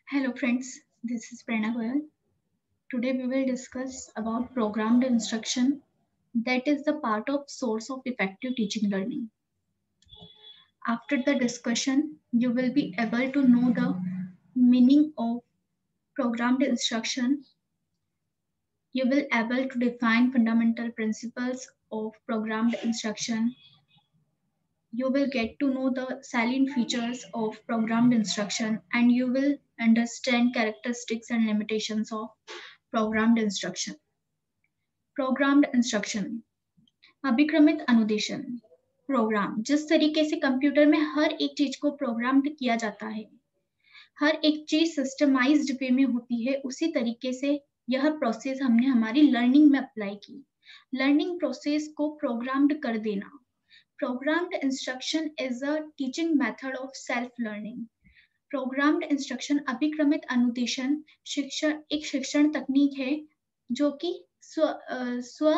Hello friends, this is Prerna Goyal. Today we will discuss about programmed instruction that is the part of source of effective teaching learning. After the discussion, you will be able to know the meaning of programmed instruction. You will able to define fundamental principles of programmed instruction. You will get to know the salient features of programmed instruction and you will understand characteristics and limitations of programmed instruction. Programmed instruction, अभिक्रमित अनुदेशन। Program जिस तरीके से computer में हर एक चीज को programmed किया जाता है, हर एक चीज सिस्टमाइज्ड वे में होती है, उसी तरीके से यह प्रोसेस हमने हमारी लर्निंग में अप्लाई की। लर्निंग प्रोसेस को प्रोग्राम्ड कर देना। Programmed instruction is a teaching method of self learning. Programmed instruction अभिक्रमित अनुदेशन शिक्षण एक शिक्षण तकनीक है जो कि स्व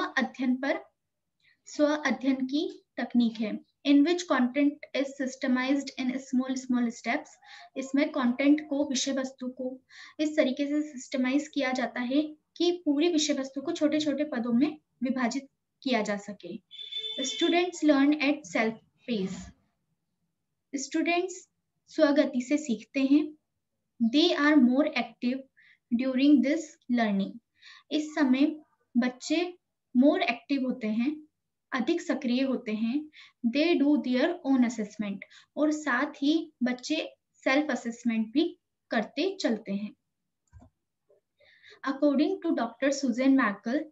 अध्ययन की तकनीक है। In which content is systemized in small steps. इसमें कंटेंट को, विषय वस्तु को इस तरीके से सिस्टमाइज किया जाता है कि पूरी विषय वस्तु को छोटे छोटे पदों में विभाजित किया जा सके। Students learn at self pace. Students स्वगति से सीखते हैं। They are more active during this learning. इस समय बच्चे मोर एक्टिव होते हैं, अधिक सक्रिय होते हैं। They do their own assessment, और साथ ही बच्चे सेल्फ असेसमेंट भी करते चलते हैं। According to doctor Susan Markle,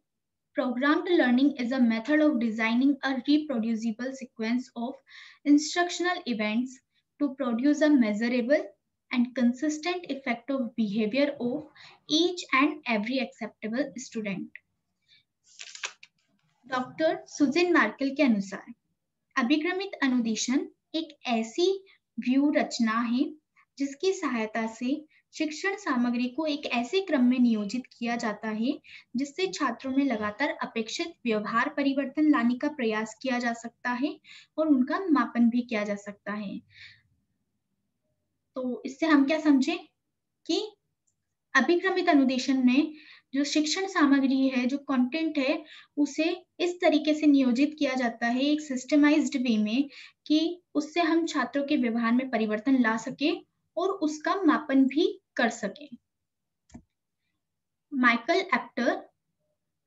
programmed learning is a method of designing a reproducible sequence of instructional events to produce a measurable and consistent effective behavior of each and every acceptable student. Doctor Susan Markle के अनुसार अभिक्रमित अनुदेशन एक ऐसी view रचना है जिसकी सहायता से शिक्षण सामग्री को एक ऐसे क्रम में नियोजित किया जाता है जिससे छात्रों में लगातार अपेक्षित व्यवहार परिवर्तन लाने का प्रयास किया जा सकता है और उनका मापन भी किया जा सकता है। तो इससे हम क्या समझे कि अभिक्रमित अनुदेशन में जो शिक्षण सामग्री है, जो कंटेंट है, उसे इस तरीके से नियोजित किया जाता है एक सिस्टमाइज्ड वे में कि उससे हम छात्रों के व्यवहार में परिवर्तन ला सके और उसका मापन भी कर सके। Michael एप्टर,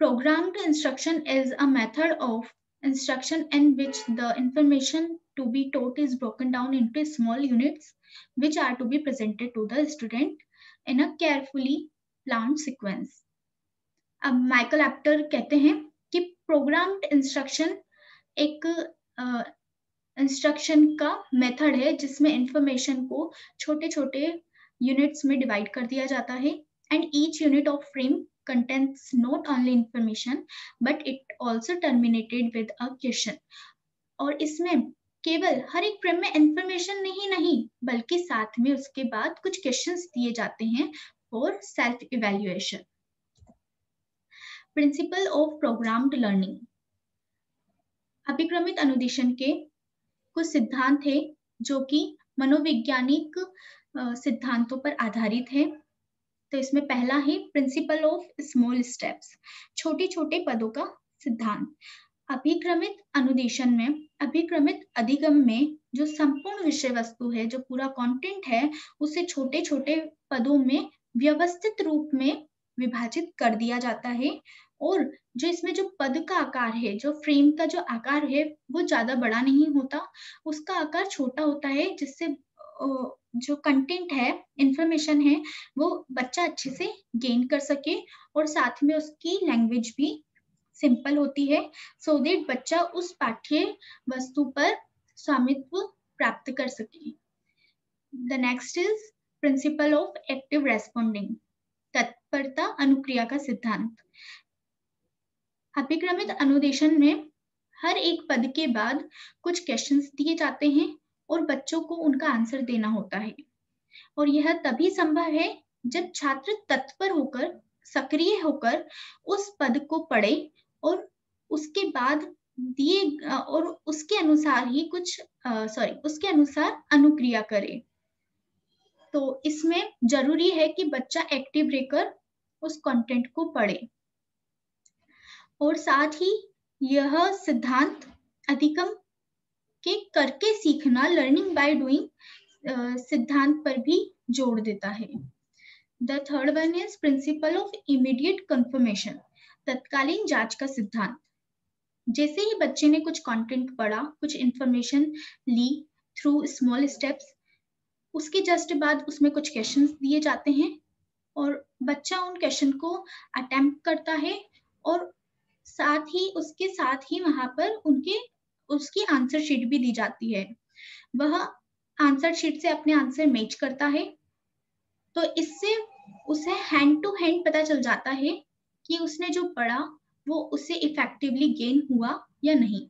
programmed instruction is a method of instruction in which the information to be taught is broken down into small units which are to be presented to the student in a carefully planned sequence. अब Michael एप्टर कहते हैं कि programmed instruction एक instruction का method है जिसमें information को छोटे छोटे यूनिट्स में डिवाइड कर दिया जाता है and each unit of frame contains not only information but it also terminated with a question. और इसमें केवल हर एक फ्रेम में इंफॉर्मेशन नहीं बल्कि साथ में उसके बाद कुछ क्वेश्चंस दिए जाते हैं for self evaluation. Principle of programmed learning, अभिक्रमित अनुदेशन के कुछ सिद्धांत है जो कि मनोवैज्ञानिक सिद्धांतों पर आधारित है। तो इसमें पहला है प्रिंसिपल ऑफ स्मॉल स्टेप्स, छोटे छोटे पदों का सिद्धांत। अभिक्रमित अनुदेशन में, अभिक्रमित अधिगम में जो संपूर्ण विषय वस्तु है, जो पूरा कंटेंट है, उसे छोटे छोटे पदों में व्यवस्थित रूप में विभाजित कर दिया जाता है और जो इसमें जो पद का आकार है, जो फ्रेम का जो आकार है, वो ज्यादा बड़ा नहीं होता, उसका आकार छोटा होता है जिससे जो कंटेंट है, इंफॉर्मेशन है, वो बच्चा अच्छे से गेन कर सके और साथ में उसकी लैंग्वेज भी सिंपल होती है सो दैट बच्चा उस पाठ्य वस्तु पर स्वामित्व प्राप्त कर सके। The next is principle of active responding, तत्परता अनुक्रिया का सिद्धांत। अभिक्रमित अनुदेशन में हर एक पद के बाद कुछ क्वेश्चंस दिए जाते हैं और बच्चों को उनका आंसर देना होता है और यह तभी संभव है जब छात्र तत्पर होकर, सक्रिय होकर उस पद को पढ़े और उसके बाद दिए और उसके अनुसार ही उसके अनुसार अनुक्रिया करे। तो इसमें जरूरी है कि बच्चा एक्टिव रहकर उस कंटेंट को पढ़े। और साथ ही यह सिद्धांत अधिगम के करके सीखना, लर्निंग बाय डूइंग सिद्धांत पर भी जोड़ देता है। The third one is principle of immediate confirmation, तत्कालीन जांच का सिद्धांत। जैसे ही बच्चे ने कुछ कंटेंट पढ़ा, कुछ इंफॉर्मेशन ली थ्रू स्मॉल स्टेप्स, उसके जस्ट बाद उसमें कुछ क्वेश्चंस दिए जाते हैं और बच्चा उन क्वेश्चन को अटेम्प्ट करता है और उसके साथ ही वहां पर उसकी आंसर शीट भी दी जाती है। वह आंसर शीट से अपने आंसर मैच करता है, तो इससे उसे हैंड टू हैंड पता चल जाता है कि उसने जो पढ़ा वो उससे इफेक्टिवली गेन हुआ या नहीं।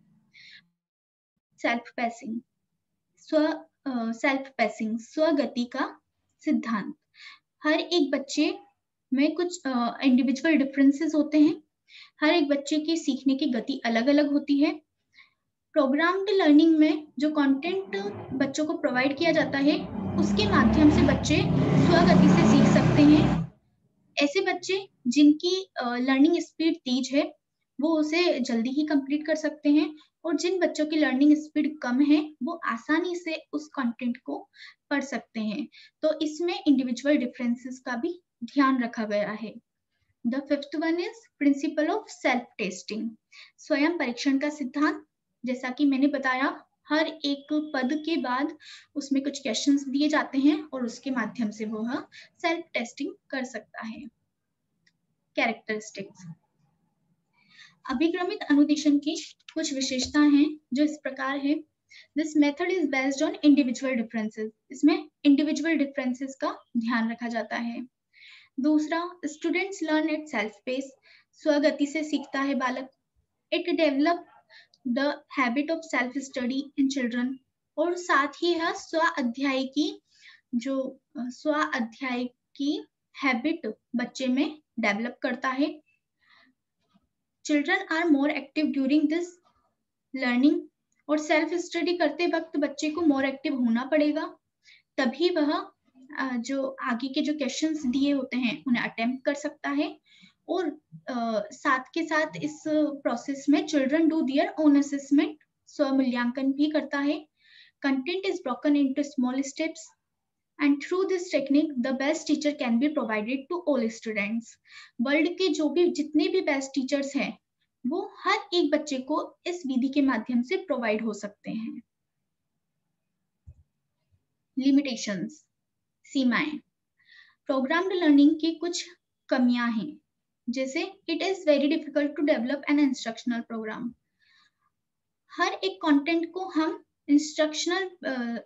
सेल्फ पेसिंग, स्वगति का सिद्धांत। हर एक बच्चे में कुछ इंडिविजुअल डिफरेंसेस होते हैं। हर एक बच्चे की सीखने की गति अलग अलग होती है। प्रोग्राम्ड लर्निंग में जो कंटेंट बच्चों को प्रोवाइड किया जाता है, उसके माध्यम से बच्चे स्वगति से सीख सकते हैं। ऐसे बच्चे जिनकी लर्निंग स्पीड तेज है, वो उसे जल्दी ही कंप्लीट कर सकते हैं, और जिन बच्चों की लर्निंग स्पीड कम है, वो आसानी से उस कंटेंट को पढ़ सकते हैं। तो इसमें इंडिविजुअल डिफरेंसेस का भी ध्यान रखा गया है। The fifth one is principle of self-testing, स्वयं परीक्षण का सिद्धांत। जैसा कि मैंने बताया, हर एक पद के बाद उसमें कुछ क्वेश्चंस दिए जाते हैं और उसके माध्यम से वह सेल्फ टेस्टिंग कर सकता है। कैरेक्टरिस्टिक्स, अभिक्रमित अनुदेशन की कुछ विशेषताएं हैं जो इस प्रकार है। This method is based on individual differences, इसमें इंडिविजुअल डिफरेंसेस का ध्यान रखा जाता है। दूसरा, students learn at self pace, स्वगति से सीखता है बालक। It develop the habit of self study in children, और साथ ही है स्व अध्याय की हैबिट बच्चे में डेवलप करता है। Children are more active during this learning, और सेल्फ स्टडी करते वक्त बच्चे को मोर एक्टिव होना पड़ेगा, तभी वह जो आगे के जो क्वेश्चंस दिए होते हैं उन्हें अटेम्प्ट कर सकता है। और साथ के साथ इस प्रोसेस में children do their own assessment, स्वमूल्यांकन भी करता है। Content is broken into small steps and through this technique the best teacher can be provided to all students. World के जितने भी बेस्ट टीचर्स हैं, वो हर एक बच्चे को इस विधि के माध्यम से प्रोवाइड हो सकते हैं। लिमिटेशंस, सीमाएं, प्रोग्राम्ड लर्निंग की कुछ कमियां हैं, जैसे it is very difficult to develop an instructional program. हर एक कंटेंट को हम इंस्ट्रक्शनल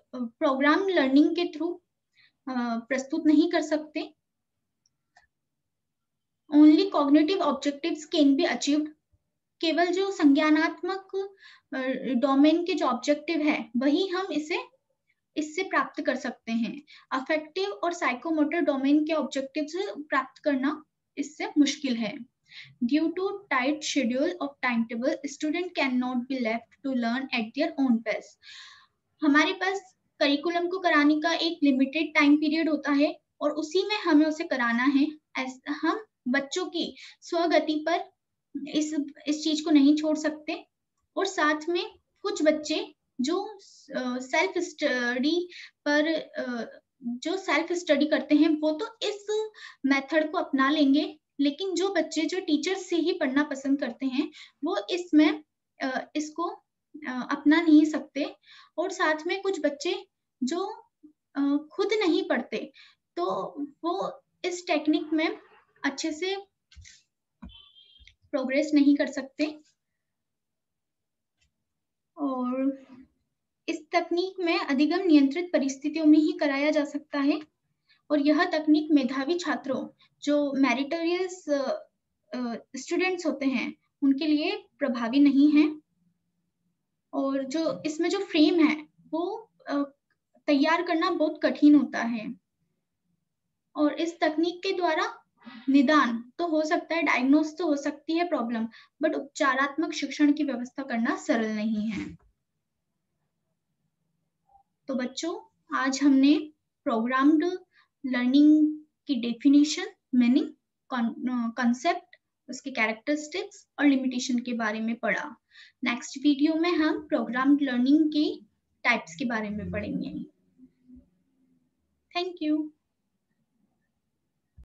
प्रोग्राम लर्निंग के थ्रू प्रस्तुत नहीं कर सकते। Only cognitive objectives can be achieved, केवल जो संज्ञानात्मक डोमेन के जो ऑब्जेक्टिव है वही हम इससे प्राप्त कर सकते हैं। अफेक्टिव और साइकोमोटर डोमेन के ऑब्जेक्टिव से प्राप्त करना इससे मुश्किल है। Due to tight schedule of time table, student can not be left to learn at their own pace. हमारे पास करिकुलम को कराने का एक लिमिटेड टाइम पीरियड होता है और उसी में हमें उसे कराना है। हम बच्चों की स्वगति पर इस चीज को नहीं छोड़ सकते। और साथ में कुछ बच्चे जो सेल्फ स्टडी करते हैं, वो तो इस मेथड को अपना लेंगे, लेकिन जो बच्चे जो टीचर से ही पढ़ना पसंद करते हैं, वो इसको अपना नहीं सकते। और साथ में कुछ बच्चे जो खुद नहीं पढ़ते, तो वो इस टेक्निक में अच्छे से प्रोग्रेस नहीं कर सकते। और इस तकनीक में अधिगम नियंत्रित परिस्थितियों में ही कराया जा सकता है, और यह तकनीक मेधावी छात्रों, जो मेरिटोरियस स्टूडेंट्स होते हैं, उनके लिए प्रभावी नहीं है। और जो इसमें जो फ्रेम है वो तैयार करना बहुत कठिन होता है। और इस तकनीक के द्वारा निदान तो हो सकता है, डायग्नोस तो हो सकती है प्रॉब्लम, बट उपचारात्मक शिक्षण की व्यवस्था करना सरल नहीं है। तो बच्चों, आज हमने प्रोग्राम्ड लर्निंग की डेफिनेशन, मीनिंग, कॉन्सेप्ट, उसके कैरेक्टरिस्टिक्स और लिमिटेशन के बारे में पढ़ा। नेक्स्ट वीडियो में हम प्रोग्राम्ड लर्निंग की टाइप्स के बारे में पढ़ेंगे। Thank you.